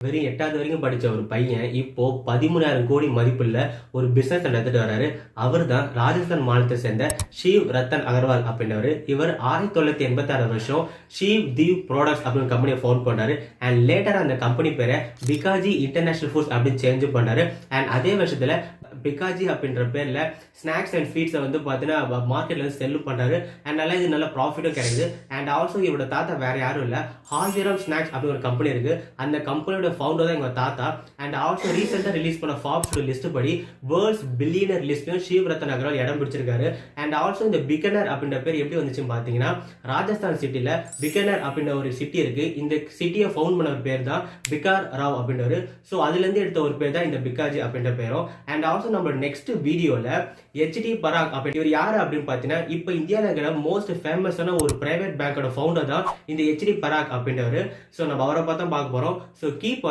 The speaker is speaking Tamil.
வெறும் 8வது வரைக்கும் படிச்ச ஒரு பையன் இப்போ 13,000 கோடி மதிப்புள்ள ஒரு பிசினஸ் நடத்திட்டு வராரு. அவர் தான் ராஜஸ்தான் மாநிலத்தை சேர்ந்த ஷிவ் ரத்தன் அகர்வால் அப்படின்றவர். இவர் 1986 வருஷம் ஷிவ் தீவ் ப்ராடக்ட்ஸ் அப்படின்னு கம்பெனியை ஃபவுண்ட் பண்ணாரு. அண்ட் லேட்டர் அந்த கம்பெனி பேரை பிகாஜி இன்டர்நேஷனல் ஃபுட்ஸ் அப்படின்னு சேஞ்ச் பண்ணாரு. அண்ட் அதே வருஷத்துல பிகாஜி அப்படின்ற பேர்ல ஸ்நாக்ஸ் அண்ட் ஃபீட்ஸை வந்து பார்த்தீங்கன்னா மார்க்கெட்ல வந்து செல் பண்றாரு. அண்ட் நல்லா இது நல்ல ப்ராஃபிட்டும் கிடைக்குது. அண்ட் ஆல்சோ இவரோட தாத்தா வேற யாரும் இல்ல, ஹால்திராம் ஸ்நாக்ஸ் அப்படின்னு ஒரு கம்பெனி இருக்கு. அந்த கம்பெனியோட ஃபவுண்டர் தான் எங்க தாத்தா. அண்ட் ஆல்சோ ரீசெண்டா ரிலீஸ் பண்ண ஃபார்ப்ஸ் லிஸ்ட் படி வேர்ல்ட்ஸ் பில்லியனர் லிஸ்ட்லயும் ஷிவ் ரத்தன் அகர்வால் இடம் பிடிச்சிருக்காரு. அண்ட் ஆல்சோ இந்த பிகனர் அப்படின்ற பேர் எப்படி வந்துச்சுன்னு பாத்தீங்கன்னா, ராஜஸ்தான் சிட்டில பிகனர் அப்படின்ற ஒரு சிட்டி இருக்கு. இந்த சிட்டியை ஃபவுண்ட் பண்ண ஒரு பேர் தான் பிகார் ராவ் அப்படின்றவர். ஸோ அதுல இருந்து எடுத்த ஒரு பேர் தான் இந்த பிகாஜி அப்படின்ற பேரும். அண்ட் ஆல்சோ நம்ம நெக்ஸ்ட் வீடியோல HD பராக் அப்படி இவர் யாரு அப்படின்னு பாத்தீங்கன்னா, இப்ப இந்தியாவில் இருக்கிற மோஸ்ட் ஃபேமஸான ஒரு பிரைவேட் பேங்கோட ஃபவுண்டர் தான் இந்த HD பராக் அப்படின்றவர். ஸோ நம்ம அவரை பார்த்தா பார்க்க போறோம். So keep